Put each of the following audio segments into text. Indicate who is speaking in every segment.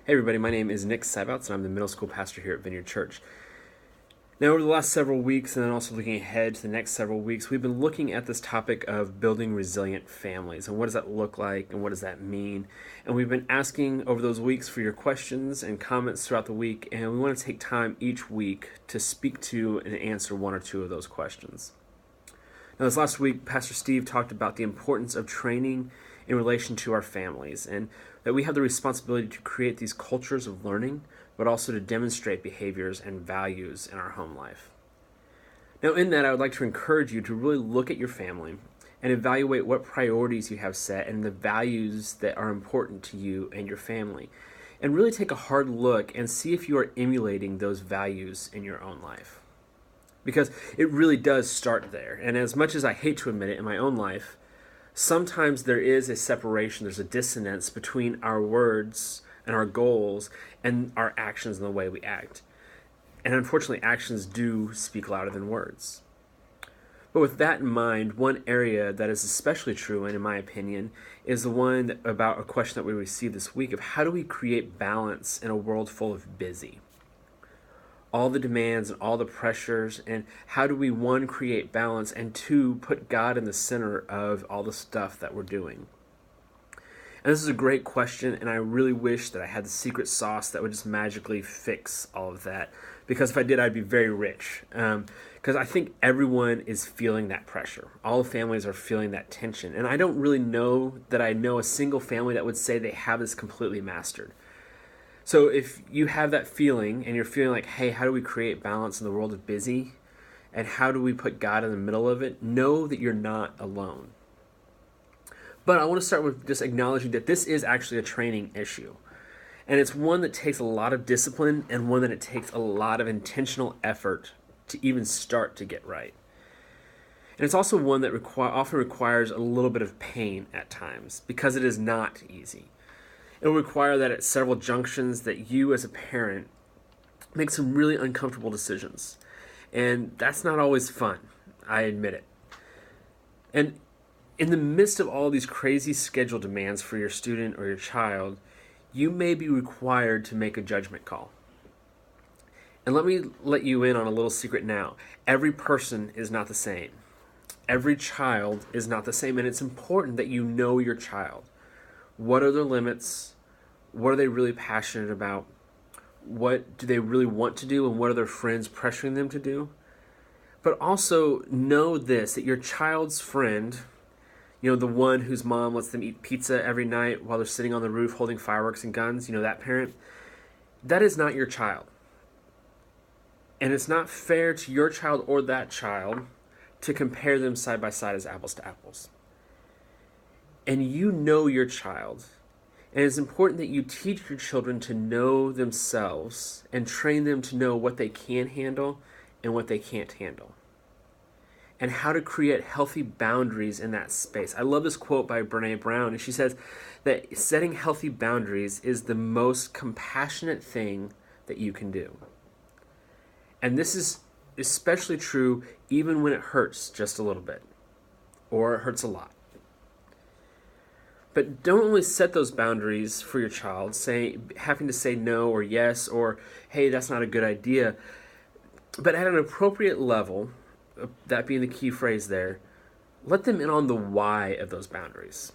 Speaker 1: Hey everybody, my name is Nick Sybouts and I'm the middle school pastor here at Vineyard Church. Now over the last several weeks and then also looking ahead to the next several weeks, we've been looking at this topic of building resilient families and what does that look like and what does that mean. And we've been asking over those weeks for your questions and comments throughout the week, and we want to take time each week to speak to and answer one or two of those questions. Now this last week, Pastor Steve talked about the importance of training in relation to our families, and that we have the responsibility to create these cultures of learning, but also to demonstrate behaviors and values in our home life. Now in that, I would like to encourage you to really look at your family and evaluate what priorities you have set and the values that are important to you and your family. And really take a hard look and see if you are emulating those values in your own life. Because it really does start there. And as much as I hate to admit it in my own life, sometimes there is a separation, there's a dissonance between our words and our goals and our actions and the way we act. And unfortunately, actions do speak louder than words. But with that in mind, one area that is especially true, and in my opinion, is the one about a question that we received this week of how do we create balance in a world full of busy? All the demands and all the pressures, and how do we, one, create balance, and two, put God in the center of all the stuff that we're doing? And this is a great question, and I really wish that I had the secret sauce that would just magically fix all of that, because if I did, I'd be very rich. Because I think everyone is feeling that pressure. All the families are feeling that tension, and I don't really know that I know a single family that would say they have this completely mastered. So if you have that feeling and you're feeling like, hey, how do we create balance in the world of busy? And how do we put God in the middle of it? Know that you're not alone. But I want to start with just acknowledging that this is actually a training issue. And it's one that takes a lot of discipline and one that it takes a lot of intentional effort to even start to get right. And it's also one that often requires a little bit of pain at times because it is not easy. It will require that at several junctions that you as a parent make some really uncomfortable decisions. And that's not always fun, I admit it. And in the midst of all these crazy schedule demands for your student or your child, you may be required to make a judgment call. And let me let you in on a little secret now. Every person is not the same. Every child is not the same, and it's important that you know your child. What are their limits? What are they really passionate about? What do they really want to do? And what are their friends pressuring them to do? But also know this, that your child's friend, the one whose mom lets them eat pizza every night while they're sitting on the roof holding fireworks and guns, that parent, that is not your child. And it's not fair to your child or that child to compare them side by side as apples to apples. And you know your child. And it's important that you teach your children to know themselves and train them to know what they can handle and what they can't handle. And how to create healthy boundaries in that space. I love this quote by Brené Brown, and she says that setting healthy boundaries is the most compassionate thing that you can do. And this is especially true even when it hurts just a little bit, or it hurts a lot. But don't only set those boundaries for your child, having to say no or yes, or hey, that's not a good idea. But at an appropriate level, that being the key phrase there, let them in on the why of those boundaries.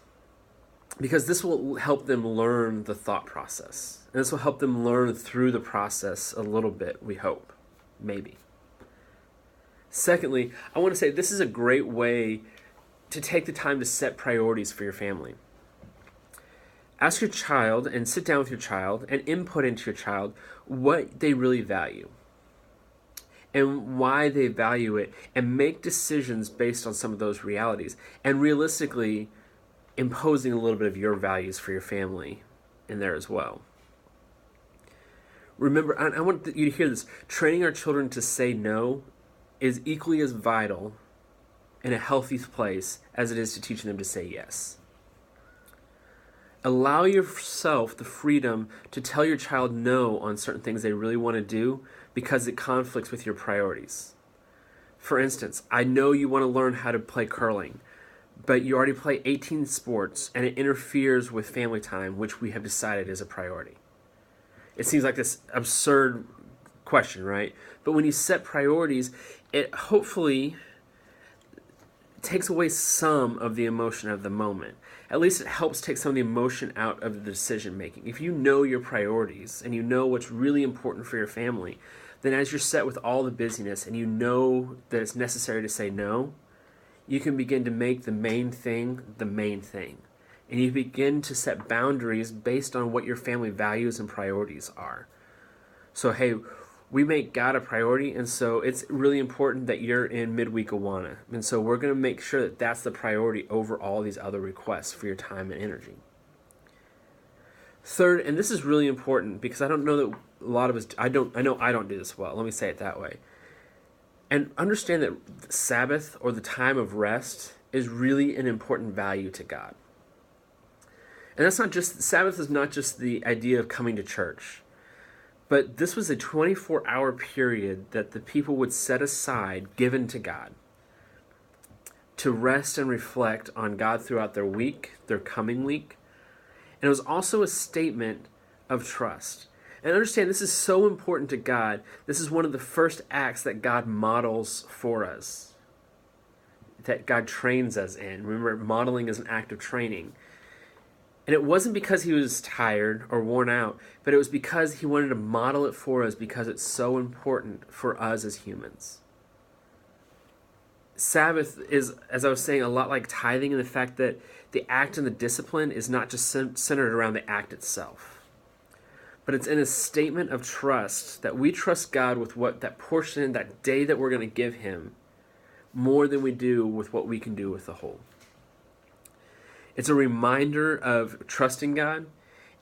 Speaker 1: Because this will help them learn the thought process. And this will help them learn through the process a little bit, we hope. Maybe. Secondly, I want to say this is a great way to take the time to set priorities for your family. Ask your child and sit down with your child and input into your child what they really value and why they value it, and make decisions based on some of those realities, and realistically imposing a little bit of your values for your family in there as well. Remember, I want you to hear this, training our children to say no is equally as vital in a healthy place as it is to teaching them to say yes. Allow yourself the freedom to tell your child no on certain things they really want to do because it conflicts with your priorities. For instance, I know you want to learn how to play curling, but you already play 18 sports and it interferes with family time, which we have decided is a priority. It seems like this absurd question, right? But when you set priorities, it hopefully takes away some of the emotion of the moment. At least it helps take some of the emotion out of the decision making. If you know your priorities and you know what's really important for your family, then as you're set with all the busyness and you know that it's necessary to say no, you can begin to make the main thing the main thing. And you begin to set boundaries based on what your family values and priorities are. So, hey, we make God a priority, and so it's really important that you're in midweek Awana. And so we're going to make sure that that's the priority over all these other requests for your time and energy. Third, and this is really important because I don't know that a lot of us, I know I don't do this well. Let me say it that way. And understand that Sabbath, or the time of rest, is really an important value to God. And that's not just, Sabbath is not just the idea of coming to church. But this was a 24-hour period that the people would set aside, given to God, to rest and reflect on God throughout their week, their coming week. And it was also a statement of trust. And understand, this is so important to God. This is one of the first acts that God models for us, that God trains us in. Remember, modeling is an act of training. And it wasn't because he was tired or worn out, but it was because he wanted to model it for us because it's so important for us as humans. Sabbath is, as I was saying, a lot like tithing in the fact that the act and the discipline is not just centered around the act itself, but it's in a statement of trust that we trust God with what that portion, that day that we're going to give him, more than we do with what we can do with the whole. It's a reminder of trusting God,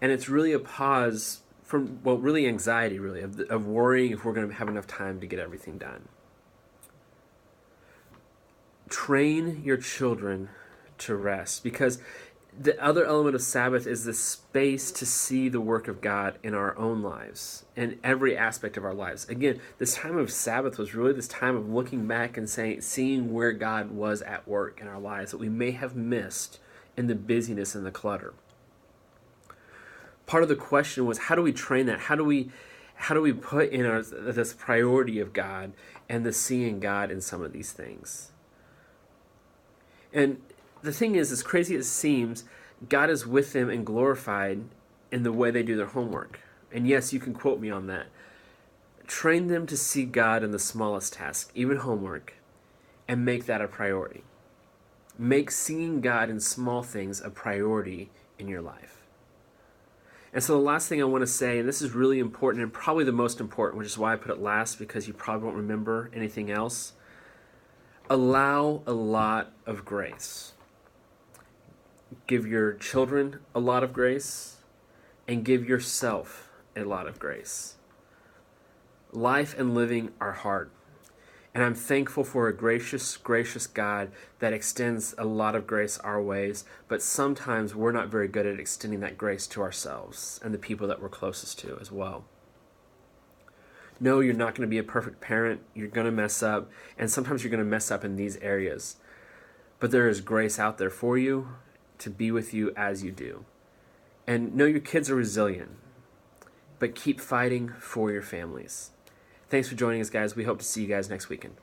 Speaker 1: and it's really a pause from, well, really anxiety, really, of worrying if we're going to have enough time to get everything done. Train your children to rest, because the other element of Sabbath is the space to see the work of God in our own lives, in every aspect of our lives. Again, this time of Sabbath was really this time of looking back and seeing where God was at work in our lives that we may have missed in the busyness and the clutter. Part of the question was, how do we train that? How do we put in this priority of God and the seeing God in some of these things? And the thing is, as crazy as it seems, God is with them and glorified in the way they do their homework. And yes, you can quote me on that. Train them to see God in the smallest task, even homework, and make that a priority. Make seeing God in small things a priority in your life. And so the last thing I want to say, and this is really important and probably the most important, which is why I put it last, because you probably won't remember anything else. Allow a lot of grace. Give your children a lot of grace, and give yourself a lot of grace. Life and living are hard. And I'm thankful for a gracious, gracious God that extends a lot of grace our ways, but sometimes we're not very good at extending that grace to ourselves and the people that we're closest to as well. No, you're not going to be a perfect parent. You're going to mess up, and sometimes you're going to mess up in these areas. But there is grace out there for you to be with you as you do. And know your kids are resilient, but keep fighting for your families. Thanks for joining us, guys. We hope to see you guys next weekend.